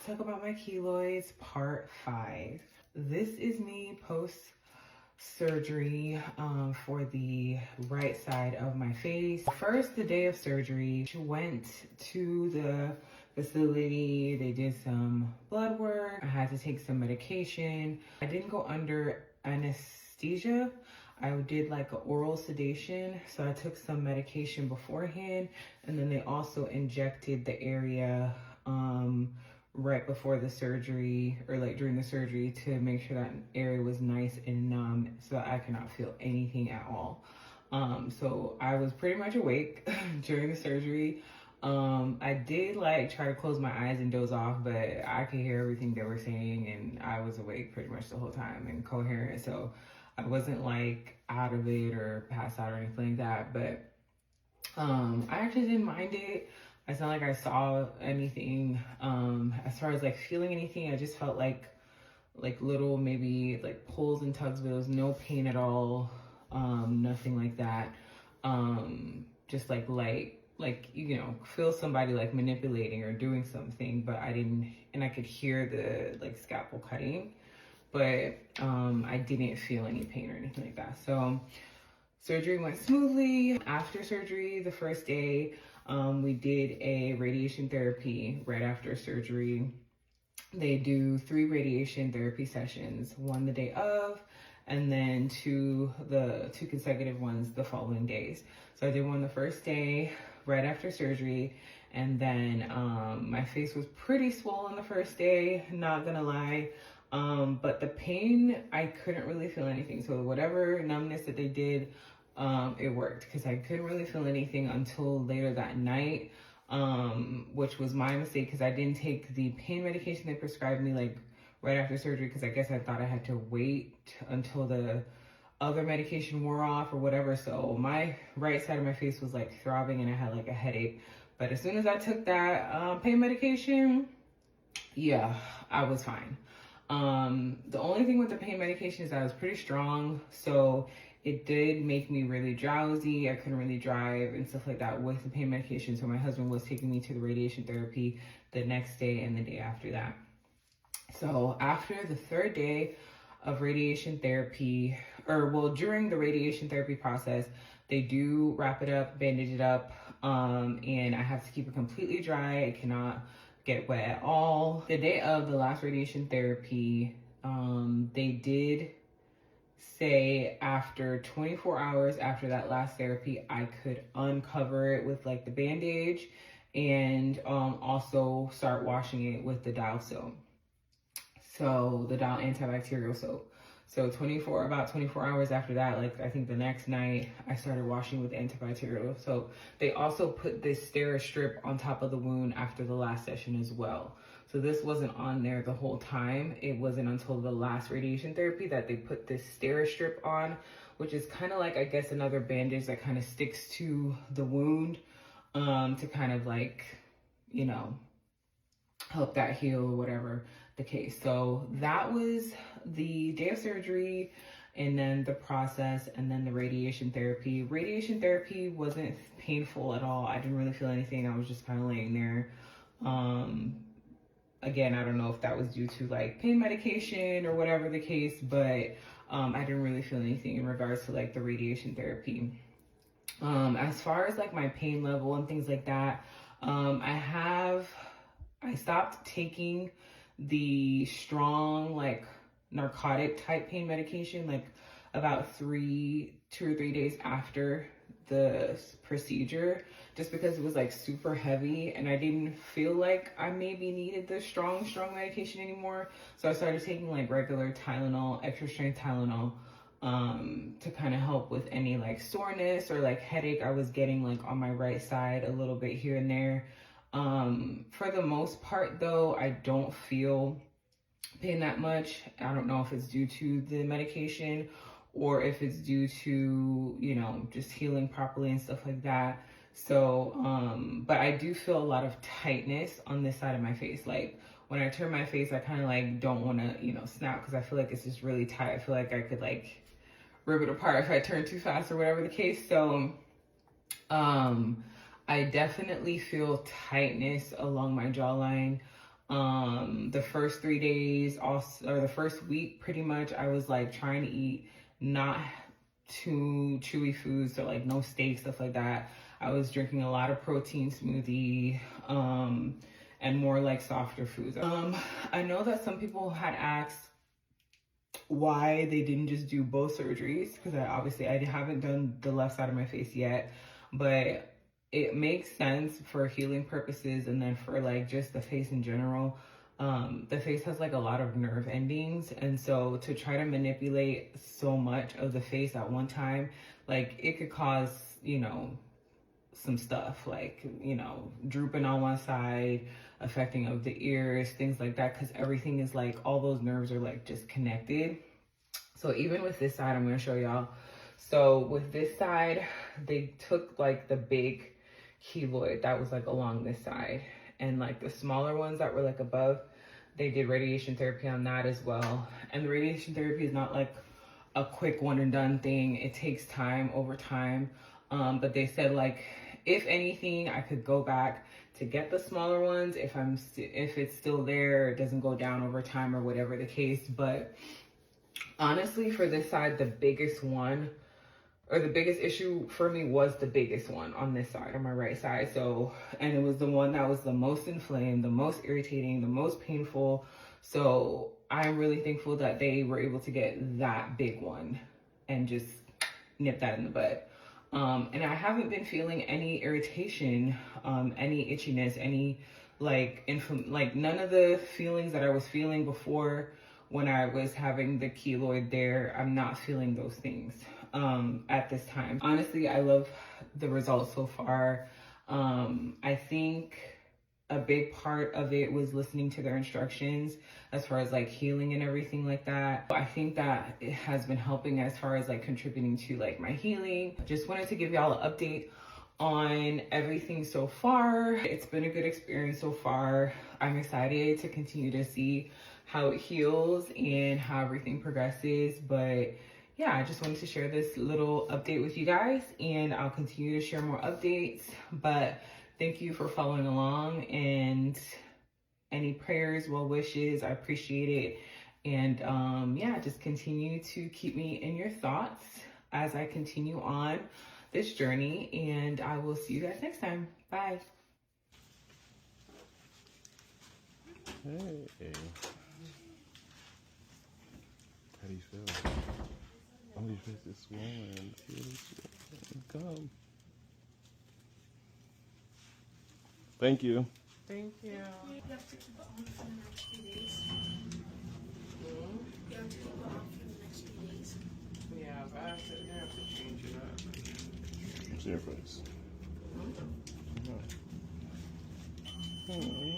talk about my keloids, part 5. This is me post surgery for the right side of my face. First, the day of surgery, I went to the facility. They did some blood work. I had to take some medication. I didn't go under anesthesia. I did like an oral sedation. So I took some medication beforehand, and then they also injected the area right before the surgery, or like during the surgery, to make sure that area was nice and numb so that I could not feel anything at all. So I was pretty much awake during the surgery. I did like try to close my eyes and doze off, but I could hear everything they were saying, and I was awake pretty much the whole time and coherent. So I wasn't like out of it or passed out or anything like that, but I actually didn't mind it. It's not like I saw anything. As far as like feeling anything, I just felt like little maybe like pulls and tugs, but there was no pain at all. Nothing like that. Just like light, like, you know, feel somebody like manipulating or doing something, but I didn't, and I could hear the like scalpel cutting, but I didn't feel any pain or anything like that. So surgery went smoothly. After surgery, the first day, we did a radiation therapy right after surgery. They do 3 radiation therapy sessions, one the day of, and then two consecutive ones the following days. So I did one the first day right after surgery, and then my face was pretty swollen the first day, not gonna lie. But the pain, I couldn't really feel anything. So whatever numbness that they did, it worked, because I couldn't really feel anything until later that night, which was my mistake, because I didn't take the pain medication they prescribed me like right after surgery, because I guess I thought I had to wait until the other medication wore off or whatever. So my right side of my face was like throbbing and I had like a headache. But as soon as I took that pain medication, yeah, I was fine. The only thing with the pain medication is that I was pretty strong, so it did make me really drowsy. I couldn't really drive and stuff like that with the pain medication. So my husband was taking me to the radiation therapy the next day and the day after that. So after the 3rd day of radiation therapy, or well, during the radiation therapy process, they do wrap it up, bandage it up, and I have to keep it completely dry. It cannot get wet at all. The day of the last radiation therapy, they did say after 24 hours after that last therapy, I could uncover it with like the bandage, and also start washing it with the dial soap. So the dial antibacterial soap. So about 24 hours after that, like I think the next night, I started washing with antibacterial soap. They also put this stera strip on top of the wound after the last session as well. So this wasn't on there the whole time. It wasn't until the last radiation therapy that they put this stera strip on, which is kind of like, I guess, another bandage that kind of sticks to the wound, to kind of like, you know, help that heal or whatever the case. So that was the day of surgery, and then the process, and then the radiation therapy. Radiation therapy wasn't painful at all. I didn't really feel anything. I was just kind of laying there. Again, I don't know if that was due to like pain medication or whatever the case, but I didn't really feel anything in regards to like the radiation therapy. As far as like my pain level and things like that, I stopped taking the strong like narcotic type pain medication like about 2 or 3 days after the procedure, just because it was like super heavy and I didn't feel like I maybe needed the strong medication anymore. So I started taking like regular Tylenol, extra strength Tylenol, to kind of help with any like soreness or like headache I was getting like on my right side a little bit here and there. For the most part though, I don't feel pain that much. I don't know if it's due to the medication or if it's due to, you know, just healing properly and stuff like that. So, but I do feel a lot of tightness on this side of my face. Like when I turn my face, I kind of like don't want to, you know, snap, because I feel like it's just really tight. I feel like I could like rip it apart if I turn too fast or whatever the case. So, I definitely feel tightness along my jawline. The first 3 days, also, or the first week, pretty much, I was like trying to eat not too chewy foods, so like no steak, stuff like that. I was drinking a lot of protein smoothie, and more like softer foods. I know that some people had asked why they didn't just do both surgeries, because I haven't done the left side of my face yet, but it makes sense for healing purposes, and then for like just the face in general. The face has like a lot of nerve endings, and so to try to manipulate so much of the face at one time, like it could cause, you know, some stuff like, you know, drooping on one side, affecting of the ears, things like that, because everything is like, all those nerves are like just connected. So even with this side, I'm going to show y'all. So with this side, they took like the big keloid that was like along this side, and like the smaller ones that were like above, they did radiation therapy on that as well. And the radiation therapy is not like a quick one and done thing. It takes time, over time. But they said like, if anything, I could go back to get the smaller ones if it's still there, it doesn't go down over time or whatever the case. But honestly, for this side, the biggest one, or the biggest issue for me, was the biggest one on this side, on my right side. So, and it was the one that was the most inflamed, the most irritating, the most painful. So I'm really thankful that they were able to get that big one and just nip that in the bud. And I haven't been feeling any irritation, any itchiness, any like none of the feelings that I was feeling before when I was having the keloid there. I'm not feeling those things at this time. Honestly, I love the results so far. I think a big part of it was listening to their instructions as far as like healing and everything like that. I think that it has been helping as far as like contributing to like my healing. Just wanted to give y'all an update on everything so far. It's been a good experience so far. I'm excited to continue to see how it heals and how everything progresses. But yeah, I just wanted to share this little update with you guys, and I'll continue to share more updates. But thank you for following along, and any prayers, well wishes, I appreciate it. And yeah, just continue to keep me in your thoughts as I continue on this journey, and I will see you guys next time. Bye. Hey. How do you feel? Oh, your face is swollen. Come. Thank you. Thank you. You have to keep it on for the next few days. You have to keep it on for the next few days. Yeah, but I have to change it up. It's your face. Mm-hmm. Oh.